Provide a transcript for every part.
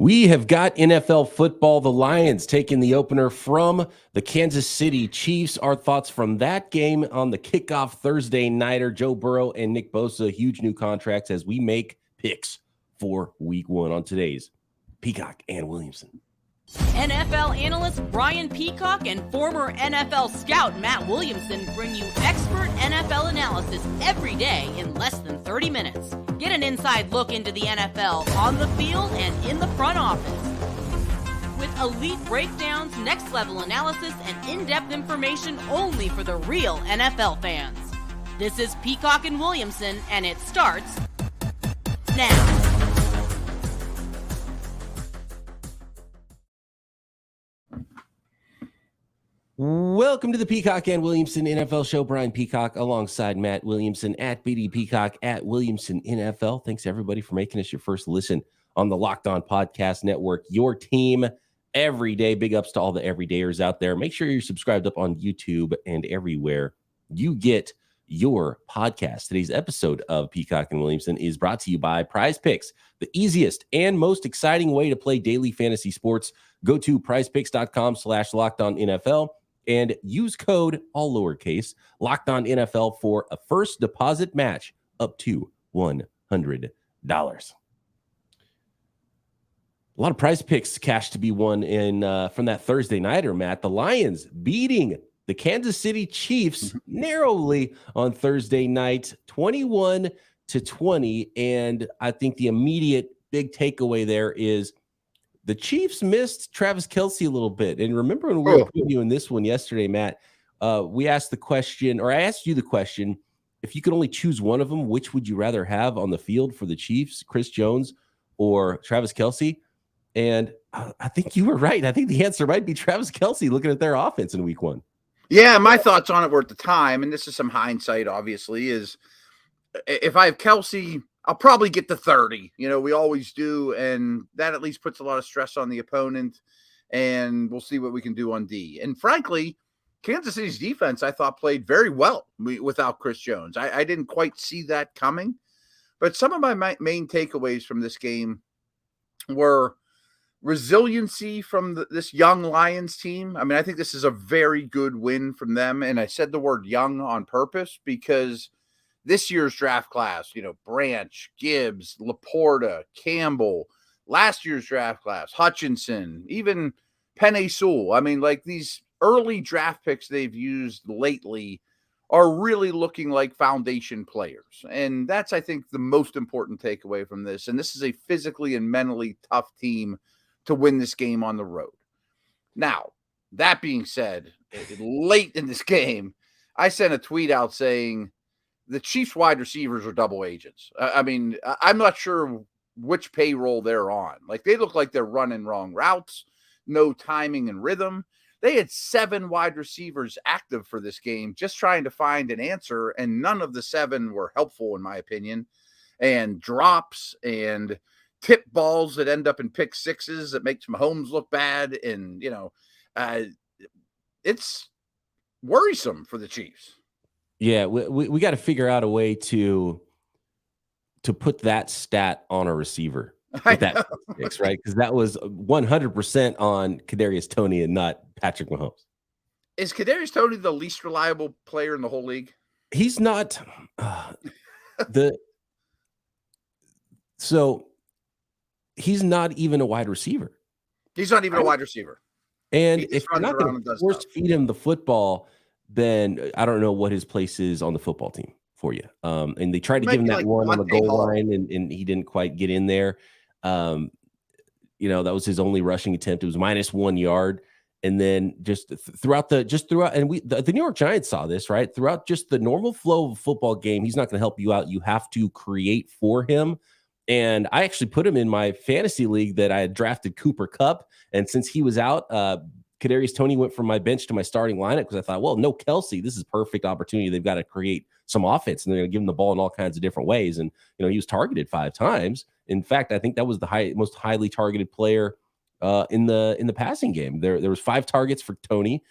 We have got NFL football. The Lions taking the opener from the Kansas City Chiefs. Our thoughts from that game on the kickoff Thursday nighter. Joe Burrow and Nick Bosa, huge new contracts as we make picks for week one on today's Peacock and Williamson. NFL analyst Brian Peacock and former NFL scout Matt Williamson bring you expert NFL analysis every day in less than 30 minutes. Get an inside look into the NFL on the field and in the front office. With elite breakdowns, next-level analysis, and in-depth information only for the real NFL fans. This is Peacock and Williamson, and it starts now. Welcome to the Peacock and Williamson NFL Show. Brian Peacock alongside Matt Williamson at BD Peacock at Williamson NFL. Thanks everybody for making us your first listen on the Locked On Podcast Network. Your team every day. Big ups to all the everydayers out there. Make sure you're subscribed up on YouTube and everywhere you get your podcast. Today's episode of Peacock and Williamson is brought to you by PrizePicks, the easiest and most exciting way to play daily fantasy sports. Go to prizepicks.com/LockedOnNFL. and use code, all lowercase, Locked On NFL for a first deposit match up to $100. A lot of prize picks cash to be won in from that Thursday nighter, Matt. The Lions beating the Kansas City Chiefs narrowly on Thursday night, 21-20. And I think the immediate big takeaway there is the Chiefs missed Travis Kelce a little bit. And remember when we were previewing this one yesterday, Matt, we asked the question, or I asked you the question, if you could only choose one of them, which would you rather have on the field for the Chiefs, Chris Jones or Travis Kelce? And I think you were right. I think the answer might be Travis Kelce looking at their offense in week one. Yeah, my thoughts on it were at the time, and this is some hindsight, obviously, is if I have Kelce, I'll probably get to 30. You know, we always do, and that at least puts a lot of stress on the opponent, and we'll see what we can do on D. And frankly, Kansas City's defense, I thought, played very well without Chris Jones. I didn't quite see that coming, but some of my main takeaways from this game were resiliency from this young Lions team. I mean, I think this is a very good win from them, and I said the word young on purpose because this year's draft class, you know, Branch, Gibbs, Laporta, Campbell, last year's draft class, Hutchinson, even Penei Sewell. I mean, like these early draft picks they've used lately are really looking like foundation players. And that's, I think, the most important takeaway from this. And this is a physically and mentally tough team to win this game on the road. Now, that being said, late in this game, I sent a tweet out saying, the Chiefs wide receivers are double agents. I mean, I'm not sure which payroll they're on. Like, they look like they're running wrong routes, no timing and rhythm. They had 7 wide receivers active for this game, just trying to find an answer, and none of the 7 were helpful, in my opinion. And drops and tip balls that end up in pick sixes that makes Mahomes look bad. And, you know, it's worrisome for the Chiefs. Yeah, we got to figure out a way to put that stat on a receiver. With that picks, right? Because that was 100% on Kadarius Toney and not Patrick Mahomes. Is Kadarius Toney the least reliable player in the whole league? He's not so he's not even a wide receiver. He's not even a wide receiver. And if you're not going to force feed him the football, then I don't know what his place is on the football team for you. And they tried to give him that one on the goal line, and he didn't quite get in there. You know, that was his only rushing attempt. It was -1 yard. And then throughout, and the New York Giants saw this, right? Throughout just the normal flow of a football game, he's not going to help you out. You have to create for him. And I actually put him in my fantasy league that I had drafted Cooper Kupp. And since he was out, Kadarius Toney went from my bench to my starting lineup because I thought, well, no Kelce, this is a perfect opportunity. They've got to create some offense, and they're going to give him the ball in all kinds of different ways. And, you know, he was targeted 5 times. In fact, I think that was the most highly targeted player in the passing game. There was 5 targets for Toney,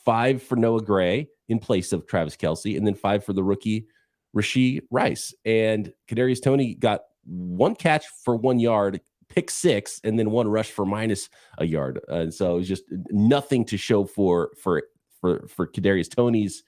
5 for Noah Gray in place of Travis Kelce, and then 5 for the rookie Rashee Rice. And Kadarius Toney got 1 catch for 1 yard, pick 6 and then 1 rush for minus a yard. And so it was just nothing to show for Kadarius Toney's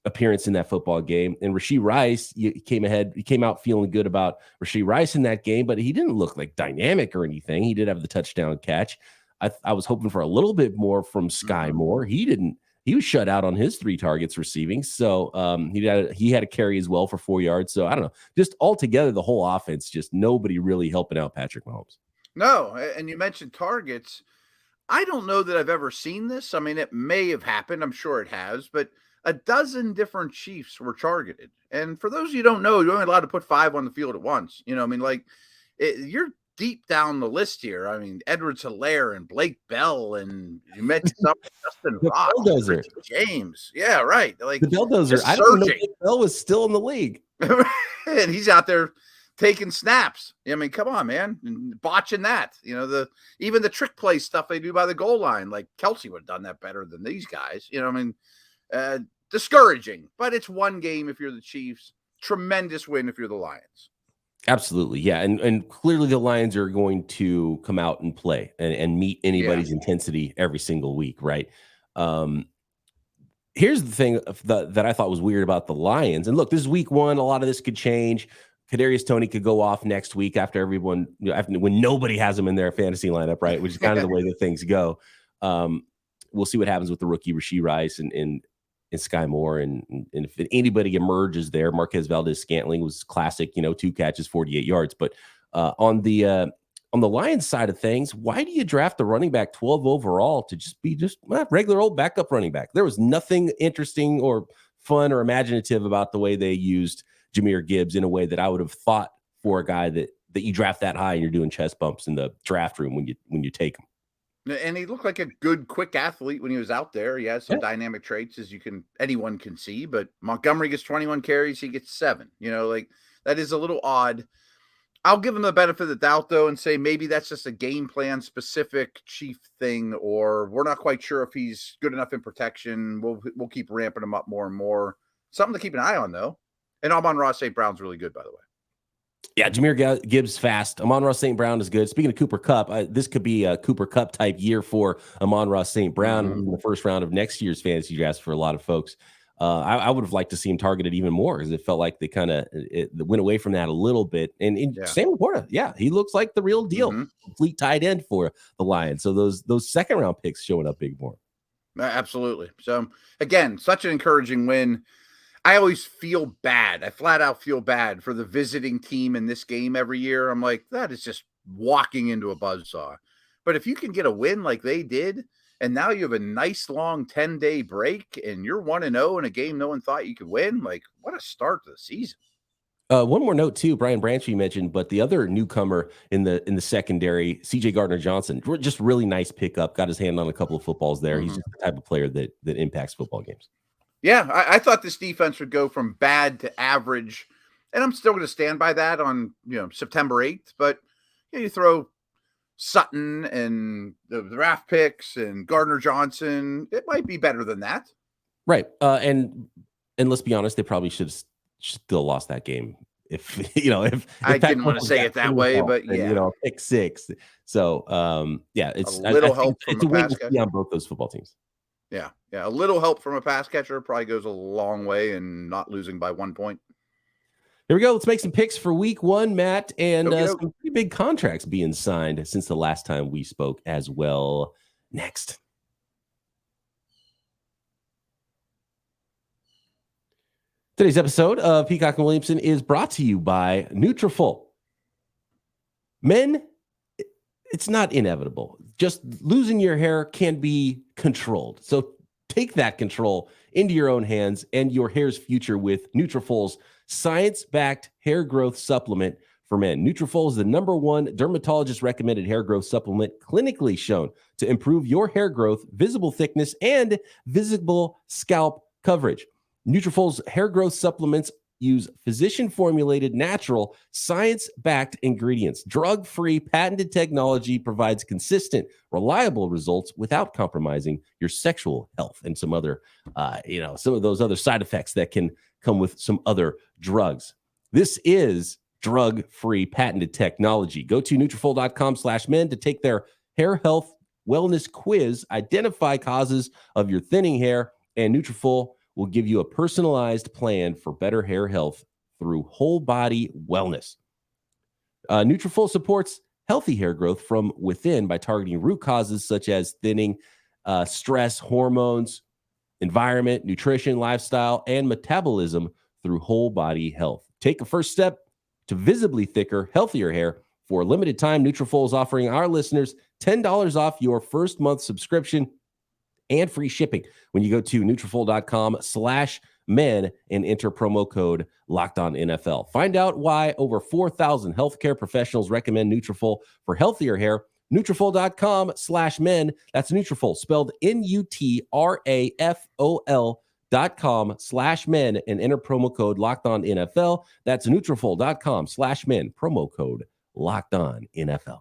appearance in that football game. And Rashee Rice, he came out feeling good about Rashee Rice in that game, but he didn't look like dynamic or anything. He did have the touchdown catch. I was hoping for a little bit more from Sky Moore. He was shut out on his 3 targets receiving. So he had a carry as well for 4 yards. So I don't know, just altogether, the whole offense, just nobody really helping out Patrick Mahomes. No. And you mentioned targets. I don't know that I've ever seen this. I mean, it may have happened. I'm sure it has, but a dozen different Chiefs were targeted. And for those of you who don't know, you're only allowed to put 5 on the field at once. You know, I mean, like you're deep down the list here. I mean, Edwards-Helaire and Blake Bell, and you mentioned Justin Ross, James. Yeah, right. Like the Bulldozer. I don't know if Bell was still in the league. And he's out there taking snaps. I mean, come on, man. Botching that. You know, even the trick play stuff they do by the goal line. Like Kelsey would have done that better than these guys. You know, I mean, discouraging, but it's one game if you're the Chiefs. Tremendous win if you're the Lions. Absolutely. Yeah. And clearly the Lions are going to come out and play and meet anybody's intensity every single week. Right. Here's the thing that I thought was weird about the Lions. And look, this is week 1. A lot of this could change. Kadarius Toney could go off next week after everyone, when nobody has him in their fantasy lineup, right? Which is kind of the way that things go. We'll see what happens with the rookie Rashee Rice and Sky Moore, and if anybody emerges there, Marquez Valdez-Scantling was classic, 2 catches, 48 yards. But on the Lions side of things, why do you draft the running back 12 overall to just be regular old backup running back? There was nothing interesting or fun or imaginative about the way they used Jahmyr Gibbs in a way that I would have thought for a guy that you draft that high and you're doing chest bumps in the draft room when you take him. And he looked like a good, quick athlete when he was out there. He has some dynamic traits, as anyone can see. But Montgomery gets 21 carries, he gets 7. Like that is a little odd. I'll give him the benefit of the doubt, though, and say maybe that's just a game plan specific Chief thing, or we're not quite sure if he's good enough in protection. We'll keep ramping him up more and more. Something to keep an eye on, though. And Amon-Ra St. Brown's really good, by the way. Yeah, Jahmyr Gibbs fast. Amon-Ra St. Brown is good. Speaking of Cooper Kupp, this could be a Cooper Kupp type year for Amon-Ra St. Brown in the first round of next year's fantasy draft for a lot of folks. I would have liked to see him targeted even more because it felt like they kind of went away from that a little bit. And Sam Laporta, he looks like the real deal. Complete tight end for the Lions. So those second round picks showing up big more. Absolutely. So again, such an encouraging win. I always feel bad. I flat out feel bad for the visiting team in this game every year. I'm like, that is just walking into a buzzsaw. But if you can get a win like they did, and now you have a nice long 10-day break and you're 1-0 in a game no one thought you could win, like what a start to the season. One more note too, Brian Branch you mentioned, but the other newcomer in the secondary, CJ Gardner-Johnson, just really nice pickup, got his hand on a couple of footballs there. He's just the type of player that impacts football games. Yeah, I thought this defense would go from bad to average, and I'm still going to stand by that on September 8th. But you throw Sutton and the draft picks and Gardner-Johnson, it might be better than that. Right, and let's be honest, they probably should have still lost that game if I didn't want to say it that way, but pick 6. So it's a little help from a pass catcher on both those football teams. Yeah. A little help from a pass catcher probably goes a long way in not losing by 1 point. Here we go. Let's make some picks for week 1, Matt, and some pretty big contracts being signed since the last time we spoke as well. Next. Today's episode of Peacock and Williamson is brought to you by Nutriful. Men, it's not inevitable. Just losing your hair can be controlled. So take that control into your own hands and your hair's future with Nutriful's science-backed hair growth supplement for men. Nutriful is the #1 dermatologist-recommended hair growth supplement clinically shown to improve your hair growth, visible thickness, and visible scalp coverage. Nutriful's hair growth supplements use physician-formulated, natural, science-backed ingredients. Drug-free, patented technology provides consistent, reliable results without compromising your sexual health and some other, some of those other side effects that can come with some other drugs. This is drug-free patented technology. Go to Nutriful.com/men to take their hair health wellness quiz, identify causes of your thinning hair, and Nutriful will give you a personalized plan for better hair health through whole body wellness. Nutrifol supports healthy hair growth from within by targeting root causes such as thinning, stress, hormones, environment, nutrition, lifestyle, and metabolism through whole body health. Take a first step to visibly thicker, healthier hair. For a limited time, Nutrifol is offering our listeners $10 off your first month subscription and free shipping when you go to Nutrifol.com/men and enter promo code LOCKEDONNFL. Find out why over 4,000 healthcare professionals recommend Nutrifol for healthier hair. Nutrifol.com/men. That's Nutrifol, spelled Nutrafol.com/men and enter promo code LOCKEDONNFL. That's Nutrifol.com/men, promo code LOCKEDONNFL.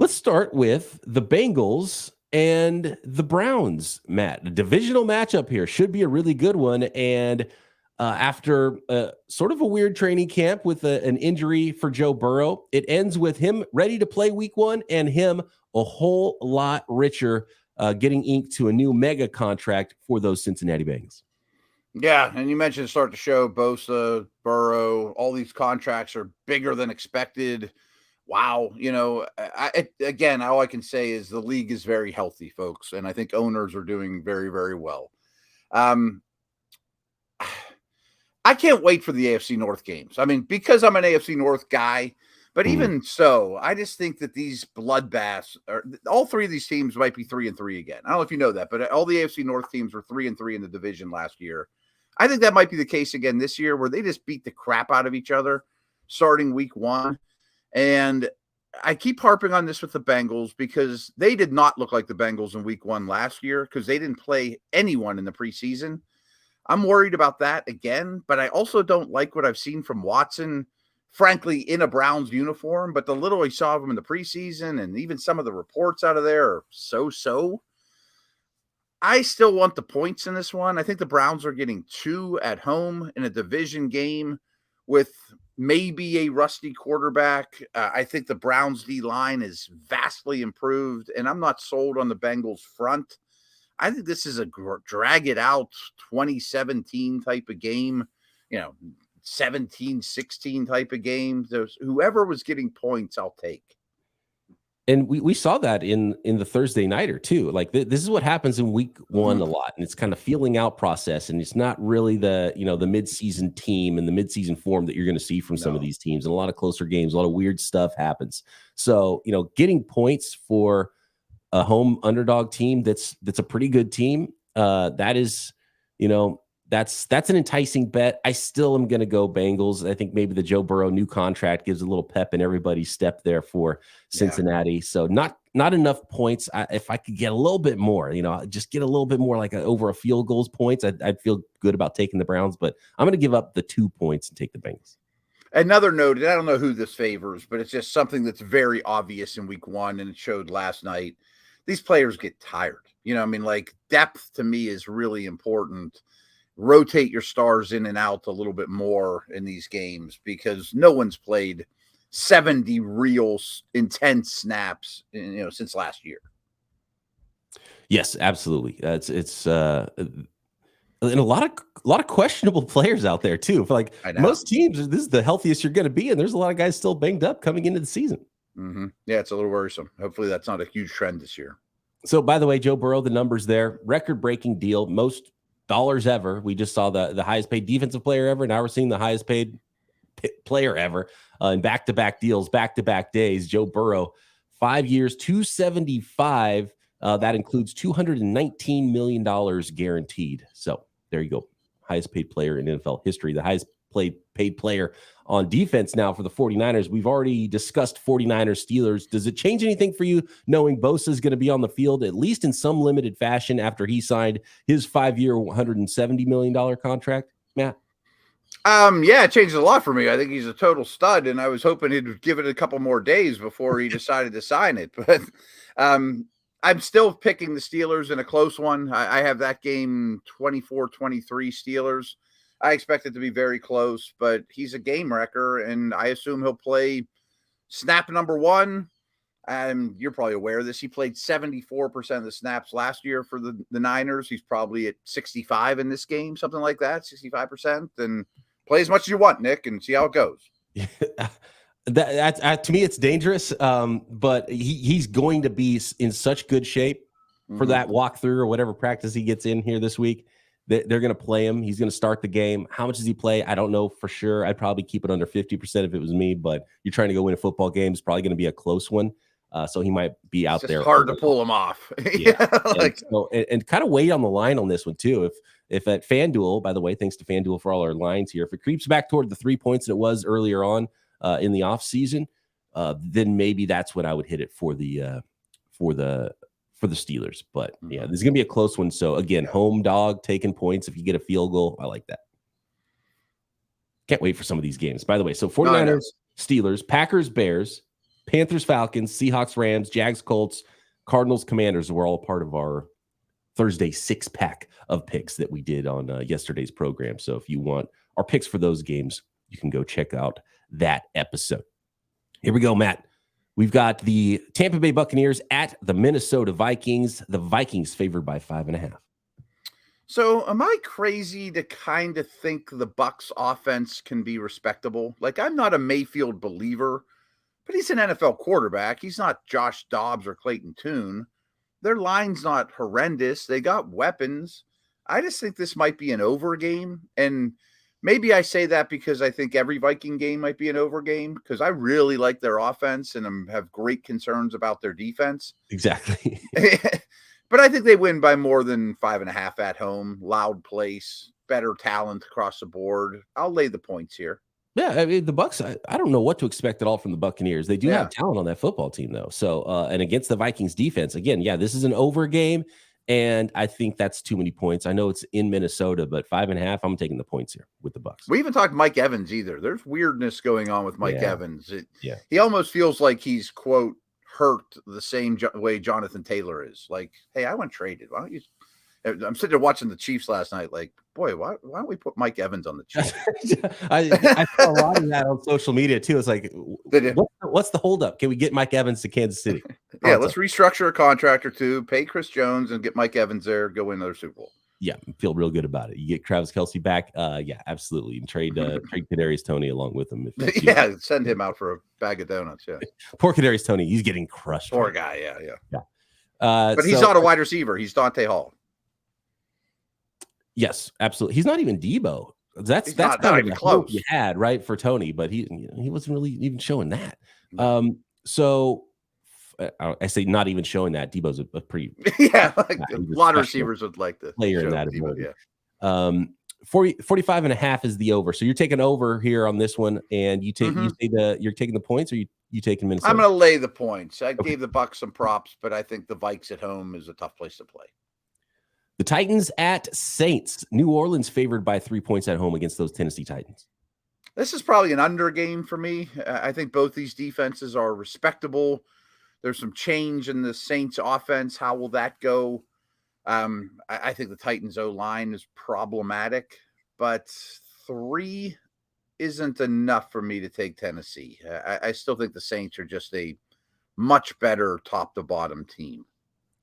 Let's start with the Bengals and the Browns, Matt. A divisional matchup here should be a really good one. And after sort of a weird training camp with an injury for Joe Burrow, it ends with him ready to play week one and him a whole lot richer, getting inked to a new mega contract for those Cincinnati Bengals. Yeah, and you mentioned to start the show, Bosa, Burrow, all these contracts are bigger than expected. Wow. Again, all I can say is the league is very healthy, folks. And I think owners are doing very, very well. I can't wait for the AFC North games. I mean, because I'm an AFC North guy, but even so, I just think that these bloodbaths all three of these teams might be 3-3 again. I don't know if you know that, but all the AFC North teams were 3-3 in the division last year. I think that might be the case again this year, where they just beat the crap out of each other starting week one. And I keep harping on this with the Bengals because they did not look like the Bengals in week one last year because they didn't play anyone in the preseason. I'm worried about that again, but I also don't like what I've seen from Watson, frankly, in a Browns uniform. But the little I saw of him in the preseason and even some of the reports out of there are so. I still want the points in this one. I think the Browns are getting 2 at home in a division game with maybe a rusty quarterback. I think the Browns D-line is vastly improved, and I'm not sold on the Bengals front. I think this is a drag-it-out 2017 type of game, 17-16 type of game. Whoever was getting points, I'll take. And we saw that in the Thursday nighter too. Like this is what happens in week one a lot, and it's kind of feeling out process, and it's not really the the midseason team and the midseason form that you're going to see from some of these teams. And a lot of closer games, a lot of weird stuff happens. So getting points for a home underdog team that's a pretty good team, that is that's an enticing bet. I still am going to go Bengals. I think maybe the Joe Burrow new contract gives a little pep in everybody's step there for Cincinnati. Yeah. So not enough points. If I could get a little bit more, just get a little bit more, like over a field goals points, I'd feel good about taking the Browns. But I'm going to give up the 2 points and take the Bengals. Another note, and I don't know who this favors, but it's just something that's very obvious in week one, and it showed last night. These players get tired. Depth to me is really important. Rotate your stars in and out a little bit more in these games because no one's played 70 real intense snaps, since last year. Yes, absolutely. It's and a lot of questionable players out there too. For most teams, this is the healthiest you're going to be, and there's a lot of guys still banged up coming into the season. Mm-hmm. Yeah, it's a little worrisome. Hopefully, that's not a huge trend this year. So, by the way, Joe Burrow, the numbers there, record-breaking deal, most dollars ever. We just saw the highest paid defensive player ever. Now we're seeing the highest paid player ever in back-to-back deals, back-to-back days. Joe Burrow, 5 years, $275. That includes $219 million guaranteed. So there you go. Highest paid player in NFL history, the highest paid player on defense now for the 49ers. We've already discussed 49ers Steelers. Does it change anything for you knowing Bosa is going to be on the field, at least in some limited fashion, after he signed his 5-year, $170 million contract, Matt? Yeah, it changes a lot for me. I think he's a total stud, and I was hoping he'd give it a couple more days before he decided to sign it. But I'm still picking the Steelers in a close one. I have that game 24-23 Steelers. I expect it to be very close, but he's a game wrecker, and I assume he'll play snap number one. And you're probably aware of this. He played 74% of the snaps last year for the Niners. He's probably at 65 in this game, something like that, 65%. And play as much as you want, Nick, and see how it goes. That to me, it's dangerous. But he's going to be in such good shape for that walkthrough or whatever practice he gets in here this week. They're going to play him. He's going to start the game. How much does he play? I don't know for sure. I'd probably keep it under 50% if it was me, but you're trying to go win a football game. It's probably going to be a close one. So he might be out there. Hard to pull him off. Yeah. and kind of wait on the line on this one too. If at FanDuel, by the way, thanks to FanDuel for all our lines here, if it creeps back toward the 3 points that it was earlier on in the off season, then maybe that's when I would hit it for the Steelers. But yeah, this is gonna be a close one. So again, home dog taking points. If you get a field goal, I like that. Can't wait for some of these games. By the way, so 49ers, Steelers, Packers, Bears, Panthers, Falcons, Seahawks, Rams, Jags, Colts, Cardinals, Commanders were all part of our Thursday 6-pack of picks that we did on yesterday's program. So if you want our picks for those games, you can go check out that episode. Here we go, Matt. We've got the Tampa Bay Buccaneers at the Minnesota Vikings. The Vikings favored by 5.5. So am I crazy to kind of think the Bucs offense can be respectable? Like, I'm not a Mayfield believer, but he's an NFL quarterback. He's not Josh Dobbs or Clayton Tune. Their line's not horrendous. They got weapons. I just think this might be an over game. And maybe I say that because I think every Viking game might be an over game, because I really like their offense and have great concerns about their defense. Exactly. But I think they win by more than 5.5 at home. Loud place, better talent across the board. I'll lay the points here. Yeah, I mean, the Bucs, I don't know what to expect at all from the Buccaneers. They do have talent on that football team, though. So, and against the Vikings defense, again, this is an over game, and I think that's too many points. I know it's in Minnesota, but 5.5, I'm taking the points here with the Bucs. We haven't talked Mike Evans either. There's weirdness going on with Mike Evans. He almost feels like he's, quote, hurt the same way Jonathan Taylor is. Like, hey, I went traded. Why don't you? I'm sitting there watching the Chiefs last night. Like, boy, why don't we put Mike Evans on the Chiefs? I saw a lot of that on social media too. It's like, what's the holdup? Can we get Mike Evans to Kansas City? Let's restructure a contract or two, pay Chris Jones, and get Mike Evans there. Go win another Super Bowl. Yeah, feel real good about it. You get Travis Kelce back. Absolutely. And trade Kadarius Toney along with him. Send him out for a bag of donuts. Yeah, poor Kadarius Toney. He's getting crushed. Poor guy. Yeah. But he's not a wide receiver. He's Dante Hall. Yes, absolutely. He's not even Debo. That's not kind of the hope you had, right, for Toney, but he wasn't really even showing that. So I say not even showing that. Debo's a pretty a lot of receivers would like to player in that. Debo, 45.5 is the over. So you're taking over here on this one, and you take you're taking the points, or you taking Minnesota? I'm going to lay the points. I gave the Bucs some props, but I think the Vikes at home is a tough place to play. The Titans at Saints. New Orleans favored by 3 points at home against those Tennessee Titans. This is probably an under game for me. I think both these defenses are respectable. There's some change in the Saints offense. How will that go? I think the Titans O-line is problematic, but 3 isn't enough for me to take Tennessee. I still think the Saints are just a much better top to bottom team.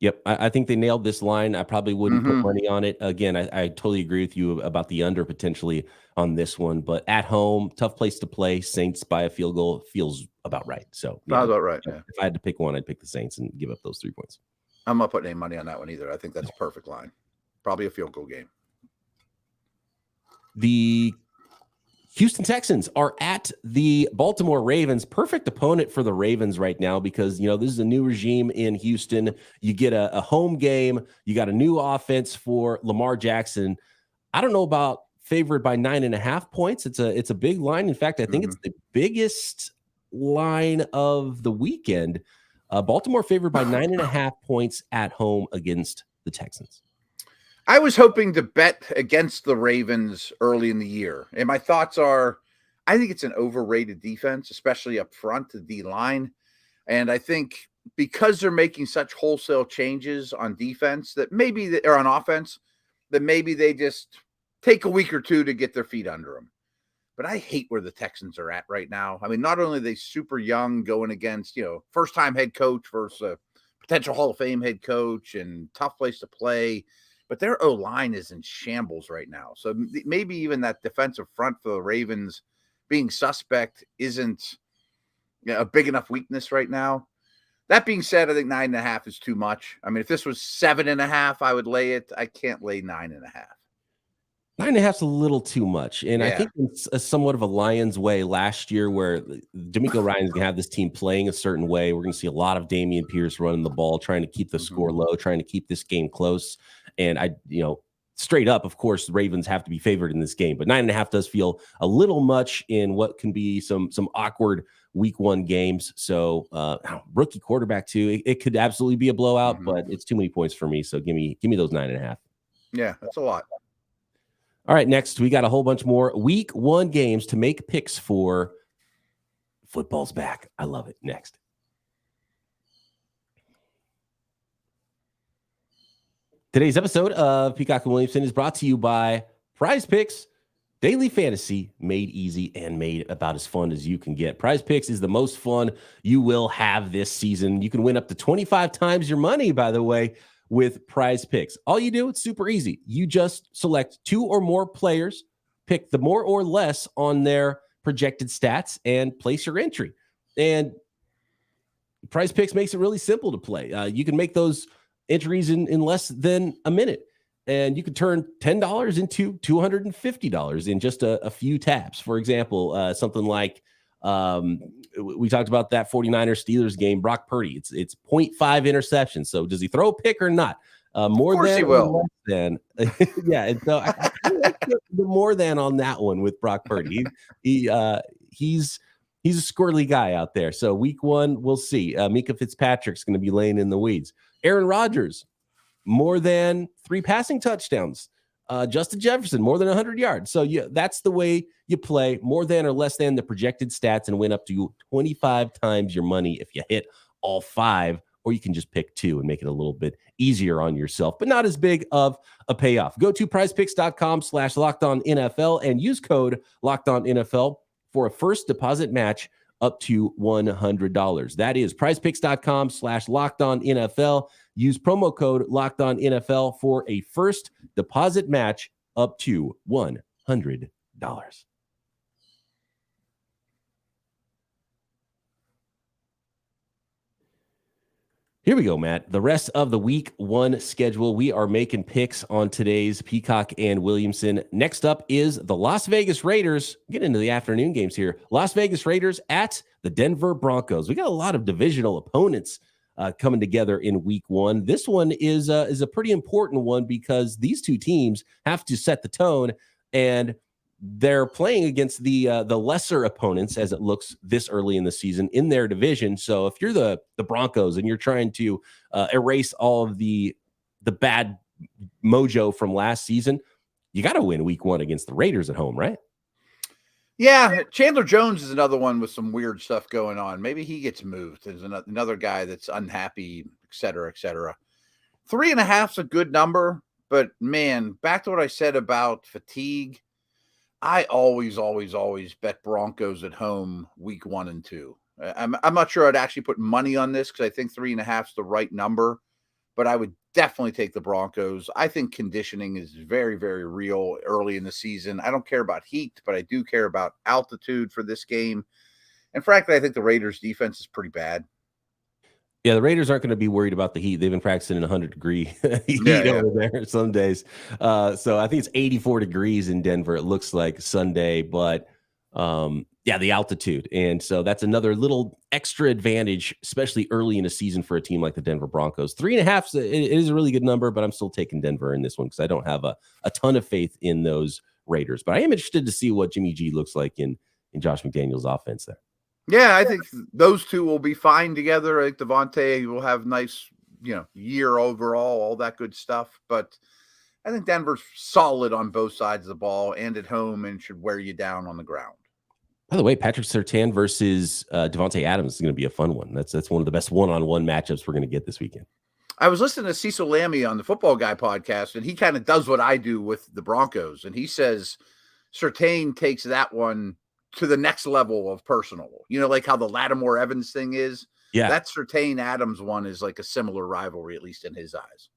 Yep, I think they nailed this line. I probably wouldn't put money on it. Again, I totally agree with you about the under potentially on this one. But at home, tough place to play. Saints by a field goal feels about right. So about right. Yeah. If I had to pick one, I'd pick the Saints and give up those 3 points. I'm not putting any money on that one either. I think that's a perfect line. Probably a field goal game. The Houston Texans are at the Baltimore Ravens. Perfect opponent for the Ravens right now because, this is a new regime in Houston. You get a home game. You got a new offense for Lamar Jackson. I don't know about favored by 9.5 points. It's a big line. In fact, I think it's the biggest line of the weekend. Baltimore favored by 9.5 points at home against the Texans. I was hoping to bet against the Ravens early in the year. And my thoughts are, I think it's an overrated defense, especially up front, the D-line. And I think because they're making such wholesale changes on defense that maybe or on offense, that maybe they just take a week or two to get their feet under them. But I hate where the Texans are at right now. I mean, not only are they super young going against, first-time head coach versus a potential Hall of Fame head coach and tough place to play, but their O-line is in shambles right now. So maybe even that defensive front for the Ravens being suspect isn't a big enough weakness right now. That being said, I think 9.5 is too much. I mean, if this was 7.5, I would lay it. I can't lay 9.5. 9.5 is a little too much. And I think it's somewhat of a Lions way last year where D'Amico Ryan's going to have this team playing a certain way. We're going to see a lot of Dameon Pierce running the ball, trying to keep the score low, trying to keep this game close. And straight up, of course, the Ravens have to be favored in this game. But 9.5 does feel a little much in what can be some awkward week one games. So rookie quarterback too. It could absolutely be a blowout, but it's too many points for me. So give me those 9.5. Yeah, that's a lot. All right, next, we got a whole bunch more week one games to make picks for. Football's back. I love it. Next. Today's episode of Peacock and Williamson is brought to you by PrizePicks. Daily fantasy made easy and made about as fun as you can get. PrizePicks is the most fun you will have this season. You can win up to 25 times your money, by the way, with PrizePicks. All you do, it's super easy. You just select 2 or more players, pick the more or less on their projected stats, and place your entry. And PrizePicks makes it really simple to play. You can make those entries in less than a minute, and you can turn $10 into $250 in just a few taps. For example, something like we talked about that 49ers Steelers game, Brock Purdy. It's 0.5 interceptions. So does he throw a pick or not? More than, he will. Less than. Yeah. And so I like the more than on that one with Brock Purdy. He's a squirrely guy out there. So week one, we'll see. Mika Fitzpatrick's going to be laying in the weeds. Aaron Rodgers, more than 3 passing touchdowns. Justin Jefferson, more than 100 yards. So that's the way you play, more than or less than the projected stats, and win up to 25 times your money if you hit all 5, or you can just pick 2 and make it a little bit easier on yourself, but not as big of a payoff. Go to prizepicks.com/LockedOnNFL and use code LockedOnNFL for a first deposit match up to $100. That is prizepicks.com/LockedOnNFL. Use promo code LockedOnNFL for a first deposit match up to $100. Here we go, Matt. The rest of the week one schedule. We are making picks on today's Peacock and Williamson. Next up is the Las Vegas Raiders. Get into the afternoon games here. Las Vegas Raiders at the Denver Broncos. We got a lot of divisional opponents coming together in week one. This one is a pretty important one because these two teams have to set the tone, and they're playing against the lesser opponents as it looks this early in the season in their division. So if you're the Broncos and you're trying to erase all of the bad mojo from last season, you got to win week one against the Raiders at home, right? Yeah, Chandler Jones is another one with some weird stuff going on. Maybe he gets moved. There's another guy that's unhappy, et cetera, et cetera. 3.5 is a good number, but man, back to what I said about fatigue. I always bet Broncos at home week 1 and 2. I'm not sure I'd actually put money on this because I think 3.5 is the right number, but I would definitely take the Broncos. I think conditioning is very, very real early in the season. I don't care about heat, but I do care about altitude for this game. And frankly, I think the Raiders defense is pretty bad. Yeah, the Raiders aren't going to be worried about the heat. They've been practicing in 100-degree heat over there some days. So I think it's 84 degrees in Denver. It looks like Sunday, but the altitude. And so that's another little extra advantage, especially early in a season for a team like the Denver Broncos. 3.5, it is a really good number, but I'm still taking Denver in this one because I don't have a ton of faith in those Raiders. But I am interested to see what Jimmy G looks like in Josh McDaniels' offense there. Yeah, I think those two will be fine together. I think Devontae will have nice, year overall, all that good stuff. But I think Denver's solid on both sides of the ball and at home and should wear you down on the ground. By the way, Patrick Surtain versus Devontae Adams is going to be a fun one. That's one of the best one-on-one matchups we're going to get this weekend. I was listening to Cecil Lammey on the Football Guy podcast, and he kind of does what I do with the Broncos. And he says Surtain takes that one to the next level of personal. You know, like how the Lattimore Evans thing is. Yeah. That Surtain Adams one is like a similar rivalry, at least in his eyes.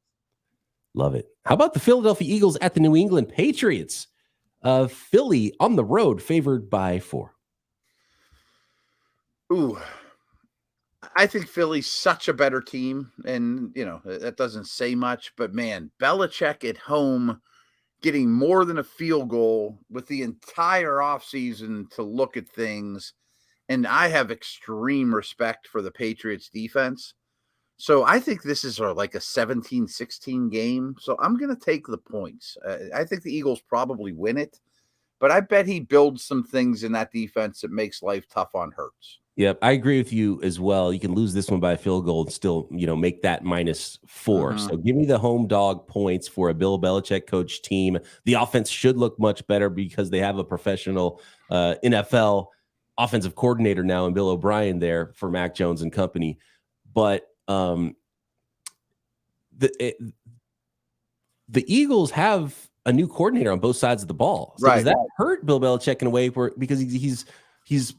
Love it. How about the Philadelphia Eagles at the New England Patriots? Philly on the road, favored by 4. Ooh, I think Philly's such a better team, and, you know, that doesn't say much, but man, Belichick at home getting more than a field goal with the entire offseason to look at things, and I have extreme respect for the Patriots defense. So I think this is like a 17-16 game, so I'm going to take the points. I think the Eagles probably win it, but I bet he builds some things in that defense that makes life tough on Hurts. Yep, I agree with you as well. You can lose this one by a field goal and still, make that -4. So give me the home dog points for a Bill Belichick coach team. The offense should look much better because they have a professional NFL offensive coordinator now and Bill O'Brien there for Mac Jones and company. But the Eagles have a new coordinator on both sides of the ball. So does that hurt Bill Belichick in a way because he's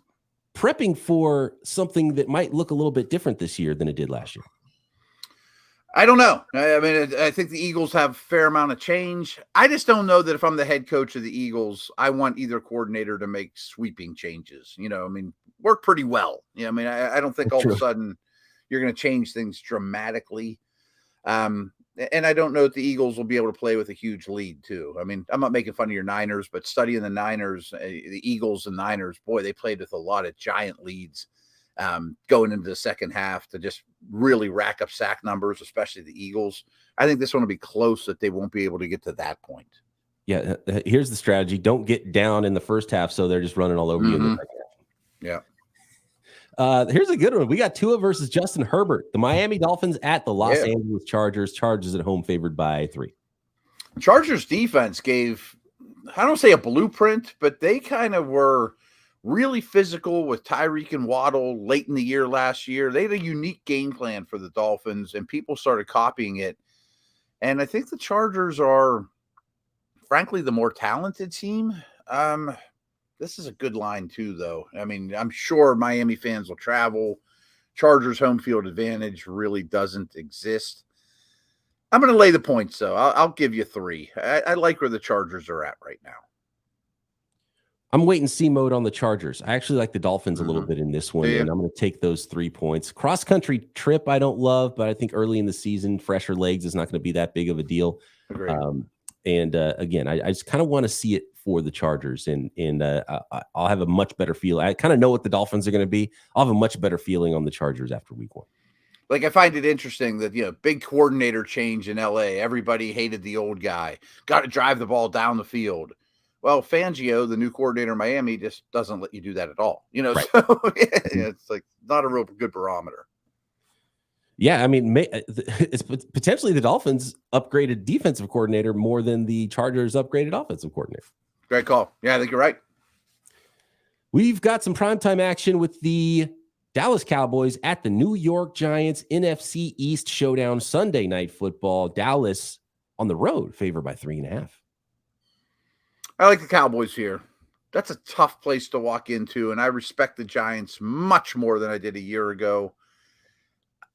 prepping for something that might look a little bit different this year than it did last year? I don't know. I mean, I think the Eagles have a fair amount of change. I just don't know that if I'm the head coach of the Eagles, I want either coordinator to make sweeping changes. Work pretty well. I don't think all of a sudden you're going to change things dramatically. And I don't know that the Eagles will be able to play with a huge lead too. I mean, I'm not making fun of your Niners, but studying the Niners, the Eagles and Niners, boy, they played with a lot of giant leads going into the second half to just really rack up sack numbers, especially the Eagles. I think this one will be close that they won't be able to get to that point. Yeah. Here's the strategy. Don't get down in the first half. So they're just running all over you in the second half. Yeah. Here's a good one. We got Tua versus Justin Herbert. The Miami Dolphins at the Los Angeles Chargers. Chargers at home favored by 3. Chargers defense gave, I don't say a blueprint, but they kind of were really physical with Tyreek and Waddle late in the year last year. They had a unique game plan for the Dolphins, and people started copying it. And I think the Chargers are, frankly, the more talented team. This is a good line too, though. I mean, I'm sure Miami fans will travel. Chargers home field advantage really doesn't exist. I'm going to lay the points, though. I'll give you 3. I like where the Chargers are at right now. I'm wait and see mode on the Chargers. I actually like the Dolphins a little bit in this one, and I'm going to take those 3 points. Cross-country trip I don't love, but I think early in the season, fresher legs is not going to be that big of a deal. Agreed. Again, I just kind of want to see it for the Chargers, and I'll have a much better feel. I kind of know what the Dolphins are going to be. I'll have a much better feeling on the Chargers after week 1. Like, I find it interesting that, big coordinator change in LA. Everybody hated the old guy. Got to drive the ball down the field. Well, Fangio, the new coordinator in Miami, just doesn't let you do that at all. Right. So it's like not a real good barometer. Yeah, I mean, it's potentially the Dolphins upgraded defensive coordinator more than the Chargers upgraded offensive coordinator. Great call. Yeah, I think you're right. We've got some primetime action with the Dallas Cowboys at the New York Giants NFC East showdown Sunday night football. Dallas on the road, favored by 3.5. I like the Cowboys here. That's a tough place to walk into, and I respect the Giants much more than I did a year ago.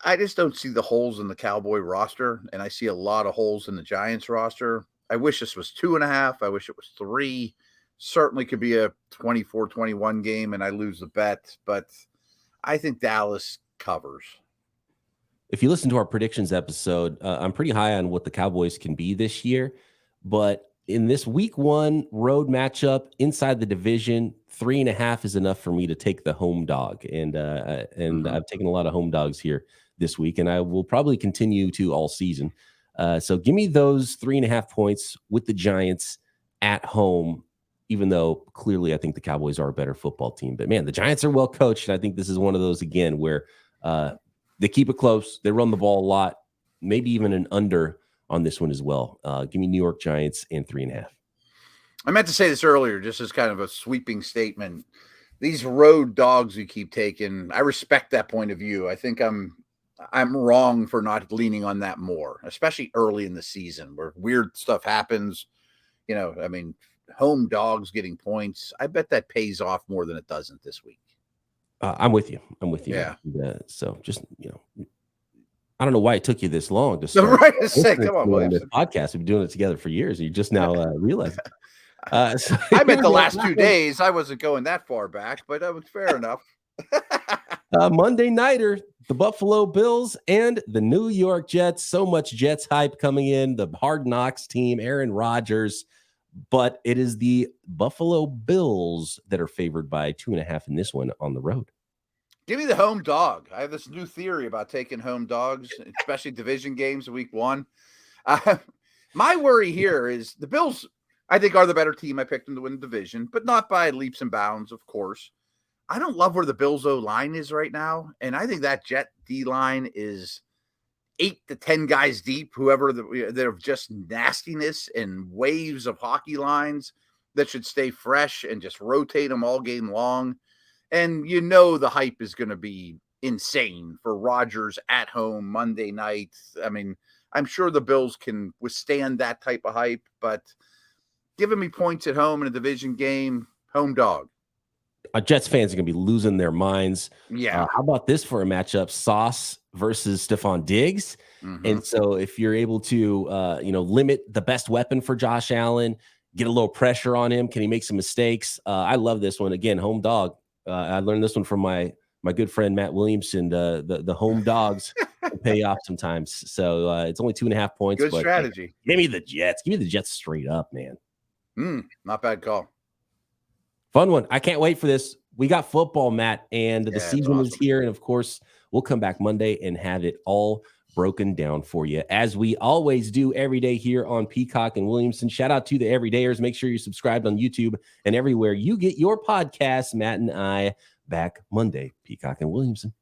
I just don't see the holes in the Cowboy roster, and I see a lot of holes in the Giants roster. I wish this was 2.5. I wish it was 3. Certainly could be a 24-21 game, and I lose the bet, but I think Dallas covers. If you listen to our predictions episode, I'm pretty high on what the Cowboys can be this year, but in this week 1 road matchup inside the division, 3.5 is enough for me to take the home dog. And I've taken a lot of home dogs here this week, and I will probably continue to all season. So give me those 3.5 points with the Giants at home, even though clearly I think the Cowboys are a better football team. But man, the Giants are well coached. And I think this is one of those again, where they keep it close. They run the ball a lot, maybe even an under on this one as well. Give me New York Giants and 3.5. I meant to say this earlier, just as kind of a sweeping statement. these road dogs you keep taking, I respect that point of view. I think I'm wrong for not leaning on that more, especially early in the season where weird stuff happens. I mean, home dogs getting points. I bet that pays off more than it doesn't this week. I'm with you. Yeah. So just, I don't know why it took you this long to start. Right to say, come on, this podcast. We've been doing it together for years. You just now realize. So I meant the last 2 days. I wasn't going that far back, but that was fair enough. Monday nighter, the Buffalo Bills and the New York Jets. So much Jets hype coming in. The Hard Knocks team, Aaron Rodgers. But it is the Buffalo Bills that are favored by 2.5 in this one on the road. Give me the home dog. I have this new theory about taking home dogs, especially division games week 1. My worry here is the Bills, I think, are the better team. I picked them to win the division, but not by leaps and bounds, of course. I don't love where the Bills O-line is right now, and I think that Jet D-line is 8 to 10 guys deep, whoever they're just nastiness and waves of hockey lines that should stay fresh and just rotate them all game long. And the hype is going to be insane for Rodgers at home Monday night. I mean, I'm sure the Bills can withstand that type of hype, but giving me points at home in a division game, home dog. Jets fans are going to be losing their minds. Yeah. How about this for a matchup? Sauce versus Stephon Diggs. Mm-hmm. And so if you're able to, limit the best weapon for Josh Allen, get a little pressure on him, can he make some mistakes? I love this one. Again, home dog. I learned this one from my good friend, Matt Williamson. The home dogs pay off sometimes. So it's only 2.5 points. Good strategy. Give me the Jets. Give me the Jets straight up, man. Not bad call. Fun one. I can't wait for this. We got football, Matt, and the season is here. And of course, we'll come back Monday and have it all broken down for you, as we always do every day here on Peacock and Williamson. Shout out to the everydayers. Make sure you're subscribed on YouTube and everywhere you get your podcasts. Matt and I back Monday. Peacock and Williamson.